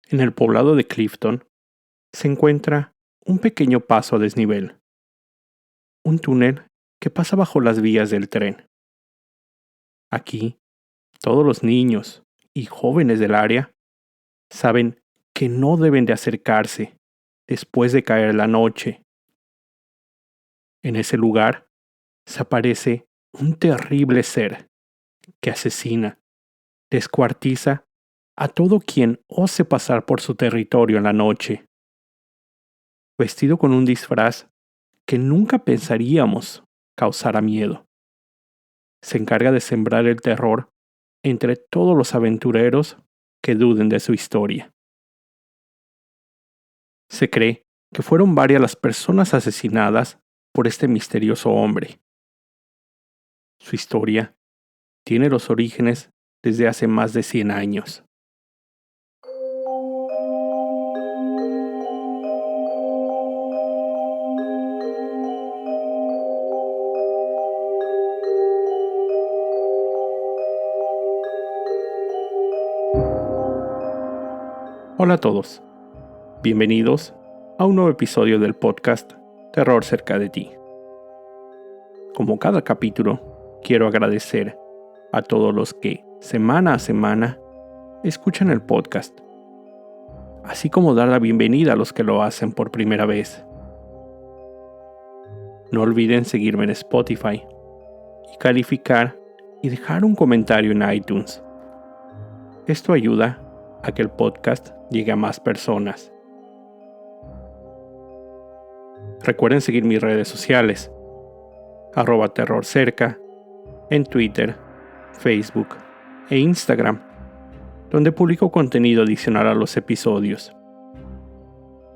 En el poblado de Clifton se encuentra un pequeño paso a desnivel, un túnel que pasa bajo las vías del tren. Aquí, todos los niños y jóvenes del área saben que no deben de acercarse después de caer la noche. En ese lugar se aparece un terrible ser que asesina, descuartiza a todo quien ose pasar por su territorio en la noche, vestido con un disfraz que nunca pensaríamos causara miedo. Se encarga de sembrar el terror entre todos los aventureros que duden de su historia. Se cree que fueron varias las personas asesinadas por este misterioso hombre. Su historia tiene los orígenes desde hace más de 100 años. Hola a todos, bienvenidos a un nuevo episodio del podcast Terror cerca de ti. Como cada capítulo, quiero agradecer a todos los que semana a semana escuchan el podcast, así como dar la bienvenida a los que lo hacen por primera vez. No olviden seguirme en Spotify y calificar y dejar un comentario en iTunes. Esto ayuda a que el podcast llegue a más personas. Recuerden seguir mis redes sociales, @terrorcerca, en Twitter, Facebook e Instagram, donde publico contenido adicional a los episodios.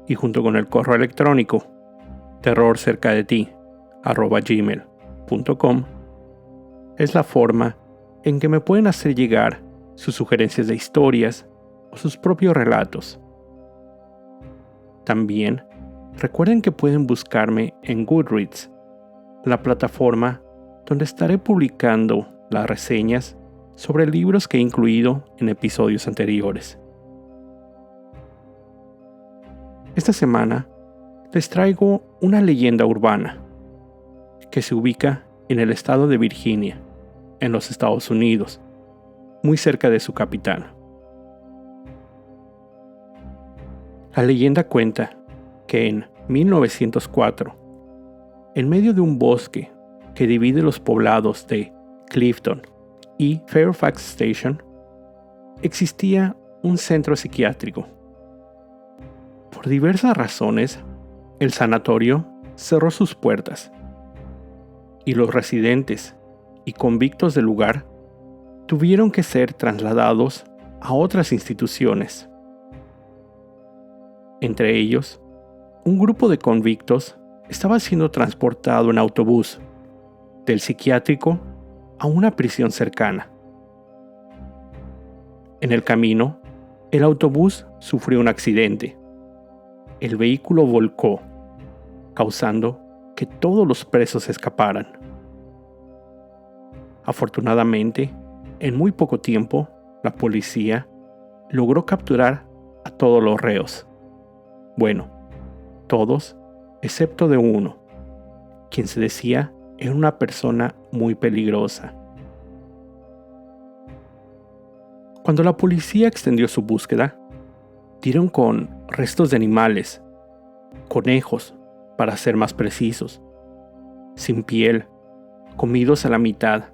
Y junto con el correo electrónico, terrorcercadeti@gmail.com, es la forma en que me pueden hacer llegar sus sugerencias de historias o sus propios relatos. También recuerden que pueden buscarme en Goodreads, la plataforma donde estaré publicando las reseñas sobre libros que he incluido en episodios anteriores. Esta semana les traigo una leyenda urbana que se ubica en el estado de Virginia, en los Estados Unidos, muy cerca de su capital. La leyenda cuenta que en 1904, en medio de un bosque que divide los poblados de Clifton y Fairfax Station, existía un centro psiquiátrico. Por diversas razones, el sanatorio cerró sus puertas y los residentes y convictos del lugar tuvieron que ser trasladados a otras instituciones. Entre ellos, un grupo de convictos estaba siendo transportado en autobús del psiquiátrico a una prisión cercana. En el camino, el autobús sufrió un accidente. El vehículo volcó, causando que todos los presos escaparan. Afortunadamente, en muy poco tiempo, la policía logró capturar a todos los reos. Bueno, todos, excepto de uno, quien se decía era una persona muy peligrosa. Cuando la policía extendió su búsqueda, dieron con restos de animales, conejos, para ser más precisos, sin piel, comidos a la mitad,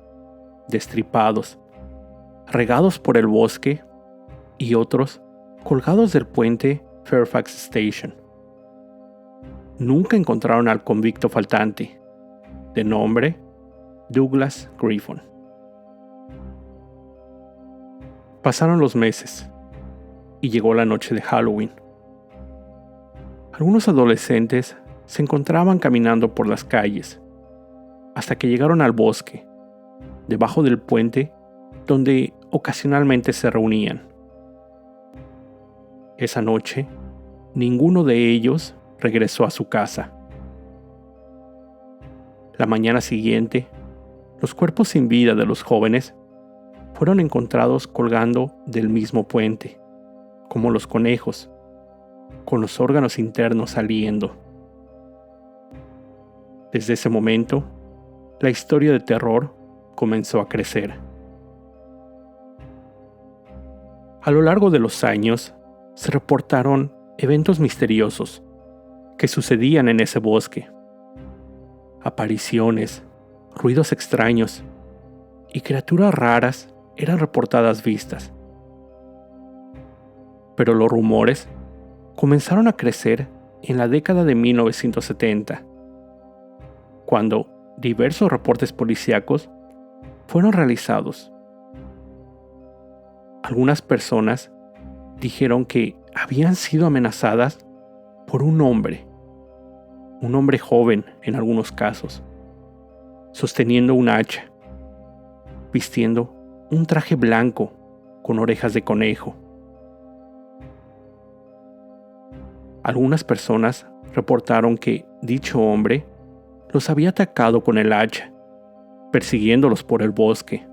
destripados, regados por el bosque y otros colgados del puente Fairfax Station. Nunca encontraron al convicto faltante, de nombre Douglas Griffon. Pasaron los meses y llegó la noche de Halloween. Algunos adolescentes se encontraban caminando por las calles hasta que llegaron al bosque, debajo del puente donde ocasionalmente se reunían. Esa noche, ninguno de ellos regresó a su casa. La mañana siguiente, los cuerpos sin vida de los jóvenes fueron encontrados colgando del mismo puente, como los conejos, con los órganos internos saliendo. Desde ese momento, la historia de terror comenzó a crecer. A lo largo de los años, se reportaron eventos misteriosos que sucedían en ese bosque. Apariciones, ruidos extraños y criaturas raras eran reportadas vistas. Pero los rumores comenzaron a crecer en la década de 1970, cuando diversos reportes policíacos fueron realizados. Algunas personas dijeron que habían sido amenazadas por un hombre joven en algunos casos, sosteniendo un hacha, vistiendo un traje blanco con orejas de conejo. Algunas personas reportaron que dicho hombre los había atacado con el hacha, persiguiéndolos por el bosque.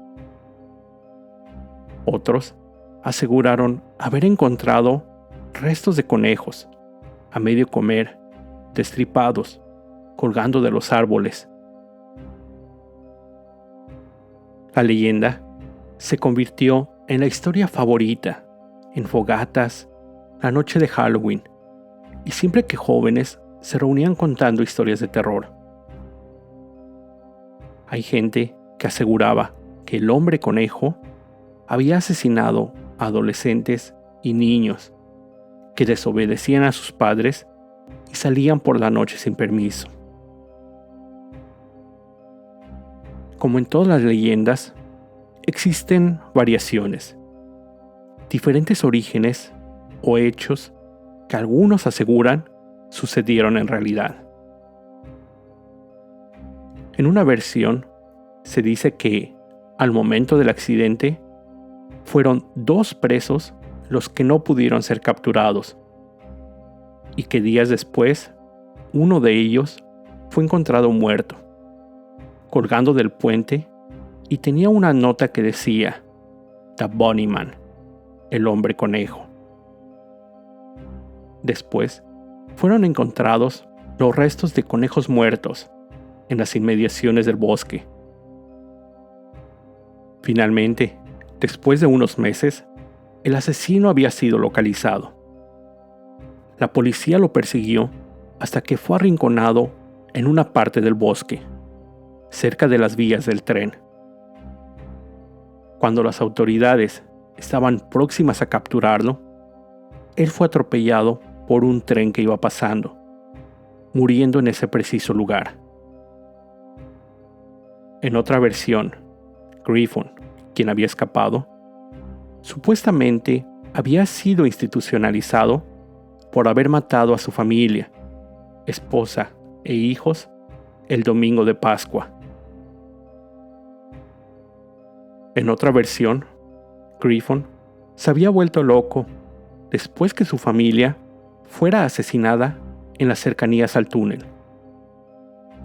Otros aseguraron haber encontrado restos de conejos a medio comer, destripados, colgando de los árboles. La leyenda se convirtió en la historia favorita en fogatas, la noche de Halloween, y siempre que jóvenes se reunían contando historias de terror. Hay gente que aseguraba que el hombre conejo había asesinado a adolescentes y niños que desobedecían a sus padres y salían por la noche sin permiso. Como en todas las leyendas, existen variaciones, diferentes orígenes o hechos que algunos aseguran sucedieron en realidad. En una versión, se dice que, al momento del accidente, fueron 2 presos los que no pudieron ser capturados, y que días después, uno de ellos fue encontrado muerto, colgando del puente, y tenía una nota que decía "The Bunny Man", el hombre conejo. Después, fueron encontrados los restos de conejos muertos en las inmediaciones del bosque. Finalmente, después de unos meses, el asesino había sido localizado. La policía lo persiguió hasta que fue arrinconado en una parte del bosque, cerca de las vías del tren. Cuando las autoridades estaban próximas a capturarlo, él fue atropellado por un tren que iba pasando, muriendo en ese preciso lugar. En otra versión, Griffon, quien había escapado, supuestamente había sido institucionalizado por haber matado a su familia, esposa e hijos el domingo de Pascua. En otra versión, Griffon se había vuelto loco después que su familia fuera asesinada en las cercanías al túnel.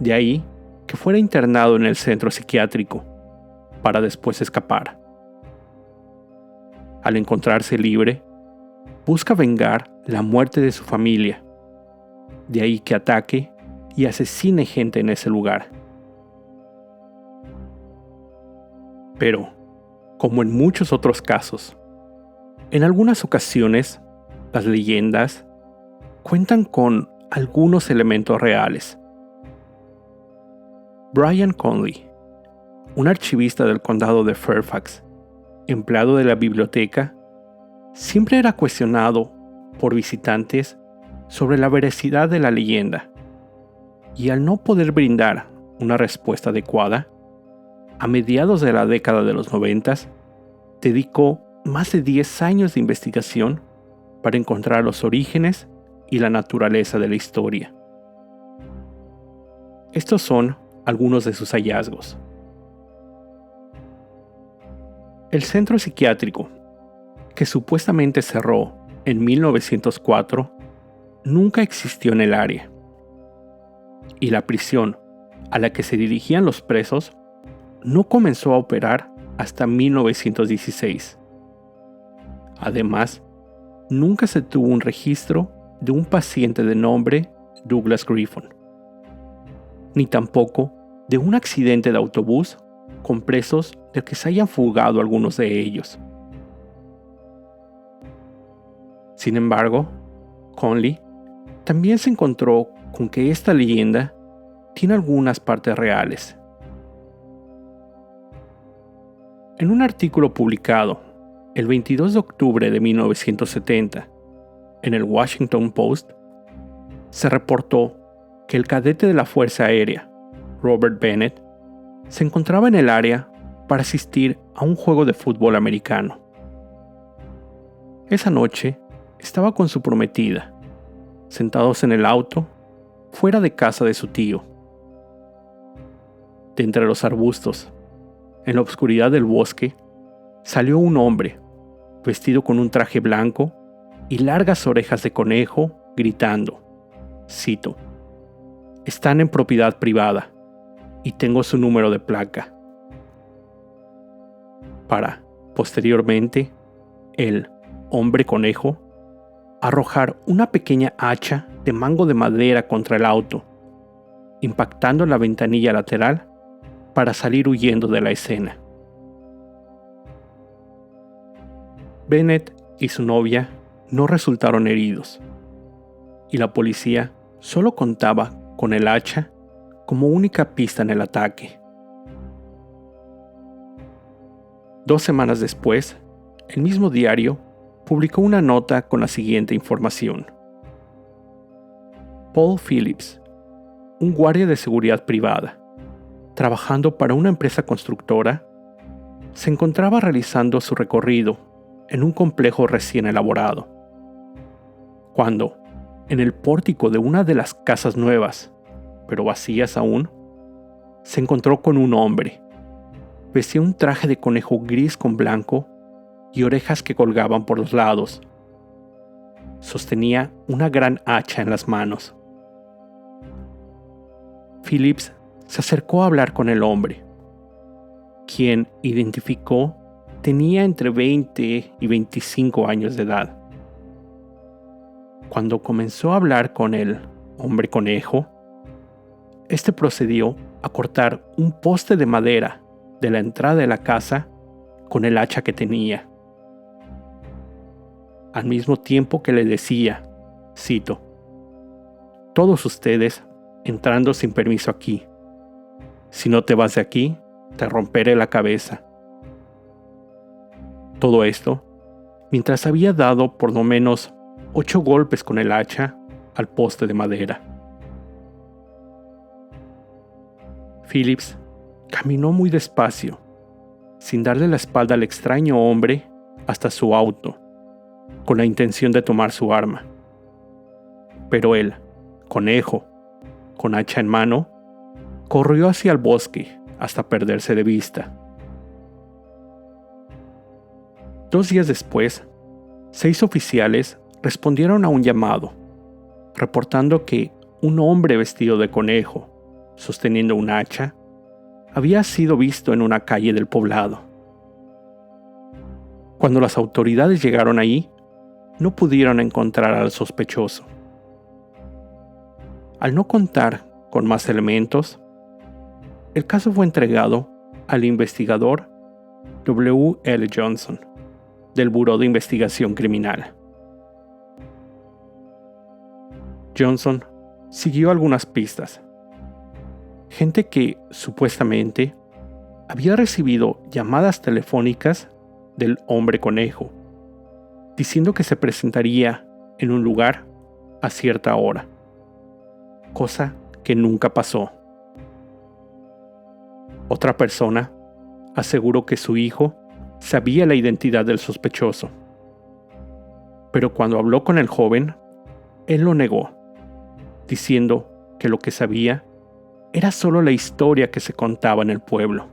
De ahí que fuera internado en el centro psiquiátrico para después escapar. Al encontrarse libre, busca vengar la muerte de su familia. De ahí que ataque y asesine gente en ese lugar. Pero, como en muchos otros casos, en algunas ocasiones, las leyendas cuentan con algunos elementos reales. Brian Conley, un archivista del condado de Fairfax, empleado de la biblioteca, siempre era cuestionado por visitantes sobre la veracidad de la leyenda, y al no poder brindar una respuesta adecuada, a mediados de la década de los 90, dedicó más de 10 años de investigación para encontrar los orígenes y la naturaleza de la historia. Estos son algunos de sus hallazgos. El centro psiquiátrico, que supuestamente cerró en 1904, nunca existió en el área, y la prisión a la que se dirigían los presos no comenzó a operar hasta 1916. Además, nunca se tuvo un registro de un paciente de nombre Douglas Griffon, ni tampoco de un accidente de autobús con presos del que se hayan fugado algunos de ellos. Sin embargo, Conley también se encontró con que esta leyenda tiene algunas partes reales. En un artículo publicado el 22 de octubre de 1970 en el Washington Post, se reportó que el cadete de la Fuerza Aérea, Robert Bennett, se encontraba en el área para asistir a un juego de fútbol americano. Esa noche estaba con su prometida, sentados en el auto, fuera de casa de su tío. De entre los arbustos, en la oscuridad del bosque, salió un hombre, vestido con un traje blanco y largas orejas de conejo, gritando, cito, «Están en propiedad privada y tengo su número de placa». Para, posteriormente, el hombre conejo arrojar una pequeña hacha de mango de madera contra el auto, impactando en la ventanilla lateral para salir huyendo de la escena. Bennett y su novia no resultaron heridos, y la policía solo contaba con el hacha como única pista en el ataque. 2 semanas después, el mismo diario publicó una nota con la siguiente información. Paul Phillips, un guardia de seguridad privada, trabajando para una empresa constructora, se encontraba realizando su recorrido en un complejo recién elaborado, cuando, en el pórtico de una de las casas nuevas, pero vacías aún, se encontró con un hombre. Vestía un traje de conejo gris con blanco y orejas que colgaban por los lados. Sostenía una gran hacha en las manos. Phillips se acercó a hablar con el hombre, quien identificó tenía entre 20 y 25 años de edad. Cuando comenzó a hablar con el hombre conejo, este procedió a cortar un poste de madera de la entrada de la casa con el hacha que tenía, al mismo tiempo que le decía, cito, «Todos ustedes entrando sin permiso aquí. Si no te vas de aquí, te romperé la cabeza». Todo esto mientras había dado por lo menos 8 golpes con el hacha al poste de madera. Phillips caminó muy despacio, sin darle la espalda al extraño hombre, hasta su auto, con la intención de tomar su arma. Pero él, conejo, con hacha en mano, corrió hacia el bosque hasta perderse de vista. 2 días después, 6 oficiales respondieron a un llamado, reportando que un hombre vestido de conejo, sosteniendo un hacha, había sido visto en una calle del poblado. Cuando las autoridades llegaron allí, no pudieron encontrar al sospechoso. Al no contar con más elementos, el caso fue entregado al investigador W. L. Johnson, del Buró de Investigación Criminal. Johnson siguió algunas pistas. Gente que, supuestamente, había recibido llamadas telefónicas del hombre conejo, diciendo que se presentaría en un lugar a cierta hora, cosa que nunca pasó. Otra persona aseguró que su hijo sabía la identidad del sospechoso, pero cuando habló con el joven, él lo negó, diciendo que lo que sabía era solo la historia que se contaba en el pueblo.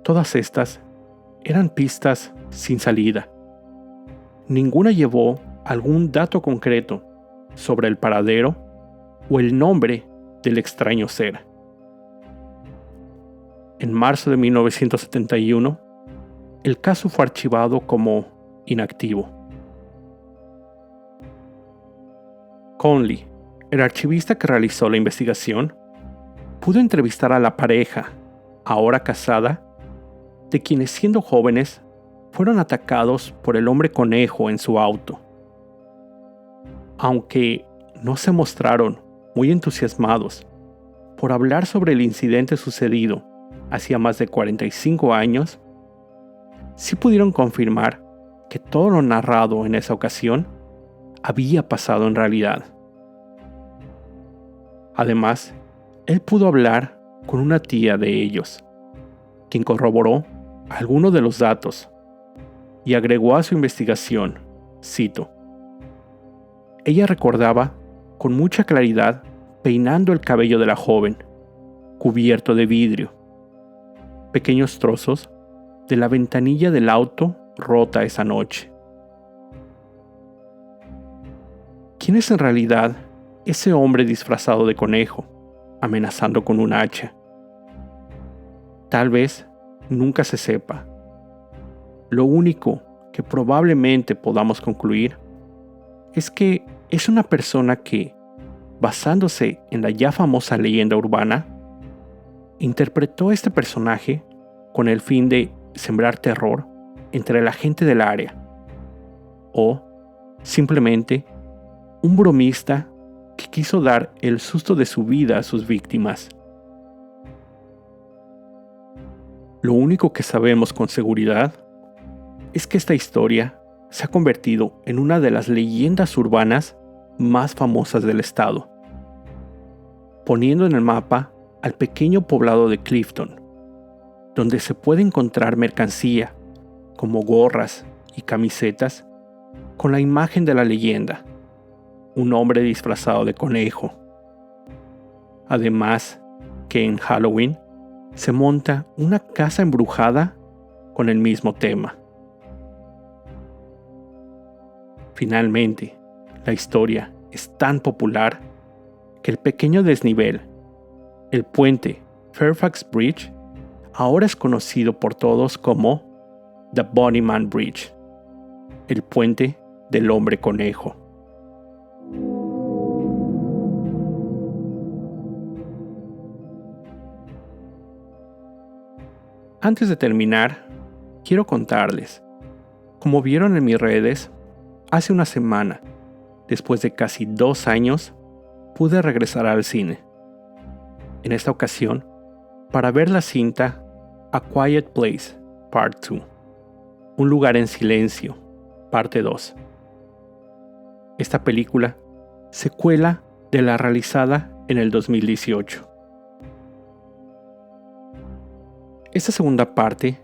Todas estas eran pistas sin salida. Ninguna llevó algún dato concreto sobre el paradero o el nombre del extraño ser. En marzo de 1971, el caso fue archivado como inactivo. Conley, el archivista que realizó la investigación, pudo entrevistar a la pareja, ahora casada, de quienes siendo jóvenes fueron atacados por el hombre conejo en su auto. Aunque no se mostraron muy entusiasmados por hablar sobre el incidente sucedido hacía más de 45 años, sí pudieron confirmar que todo lo narrado en esa ocasión había pasado en realidad. Además, él pudo hablar con una tía de ellos, quien corroboró algunos de los datos y agregó a su investigación, cito: ella recordaba con mucha claridad peinando el cabello de la joven, cubierto de vidrio, pequeños trozos de la ventanilla del auto rota esa noche. ¿Quién es en realidad ese hombre disfrazado de conejo, amenazando con un hacha? Tal vez nunca se sepa. Lo único que probablemente podamos concluir es que es una persona que, basándose en la ya famosa leyenda urbana, interpretó este personaje con el fin de sembrar terror entre la gente del área, o simplemente un bromista que quiso dar el susto de su vida a sus víctimas. Lo único que sabemos con seguridad es que esta historia se ha convertido en una de las leyendas urbanas más famosas del estado, poniendo en el mapa al pequeño poblado de Clifton, donde se puede encontrar mercancía como gorras y camisetas con la imagen de la leyenda, un hombre disfrazado de conejo. Además, que en Halloween se monta una casa embrujada con el mismo tema. Finalmente, la historia es tan popular que el pequeño desnivel, el puente Fairfax Bridge, ahora es conocido por todos como The Bunnyman Bridge, el puente del hombre conejo. Antes de terminar, quiero contarles, como vieron en mis redes, hace una semana, después de casi 2 años, pude regresar al cine. En esta ocasión, para ver la cinta A Quiet Place, Part 2, Un lugar en silencio, Parte 2. Esta película, secuela de la realizada en el 2018. Esta segunda parte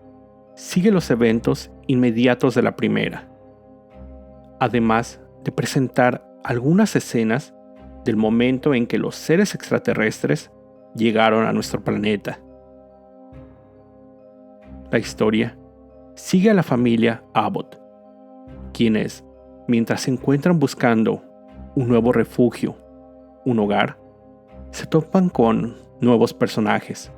sigue los eventos inmediatos de la primera, además de presentar algunas escenas del momento en que los seres extraterrestres llegaron a nuestro planeta. La historia sigue a la familia Abbott, quienes, mientras se encuentran buscando un nuevo refugio, un hogar, se topan con nuevos personajes.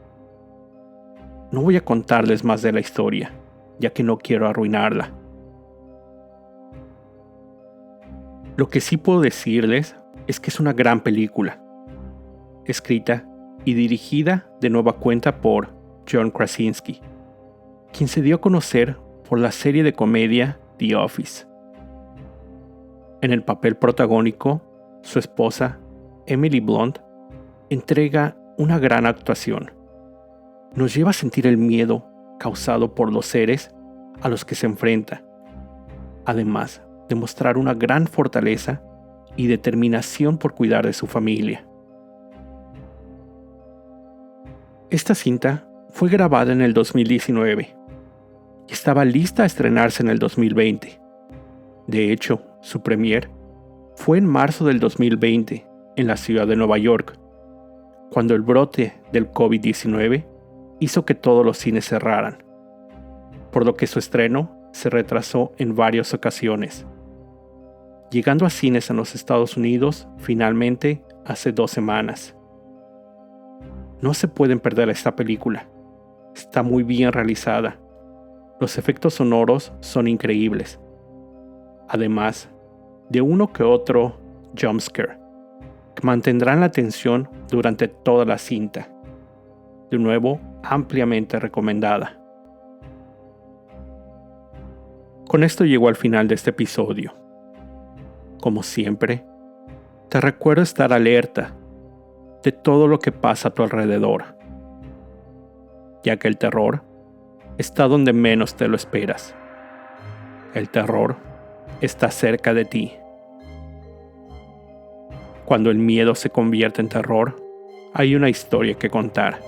No voy a contarles más de la historia, ya que no quiero arruinarla. Lo que sí puedo decirles es que es una gran película, escrita y dirigida de nueva cuenta por John Krasinski, quien se dio a conocer por la serie de comedia The Office. En el papel protagónico, su esposa, Emily Blunt, entrega una gran actuación. Nos lleva a sentir el miedo causado por los seres a los que se enfrenta, además de mostrar una gran fortaleza y determinación por cuidar de su familia. Esta cinta fue grabada en el 2019 y estaba lista a estrenarse en el 2020. De hecho, su premier fue en marzo del 2020 en la ciudad de Nueva York, cuando el brote del COVID-19 hizo que todos los cines cerraran, por lo que su estreno se retrasó en varias ocasiones, llegando a cines en los Estados Unidos finalmente hace 2 semanas. No se pueden perder esta película. Está muy bien realizada. Los efectos sonoros son increíbles además de uno que otro jumpscare, que mantendrán la atención durante toda la cinta. De nuevo, ampliamente recomendada. Con esto llego al final de este episodio. Como siempre, te recuerdo estar alerta de todo lo que pasa a tu alrededor, ya que el terror está donde menos te lo esperas. El terror está cerca de ti. Cuando el miedo se convierte en terror, hay una historia que contar.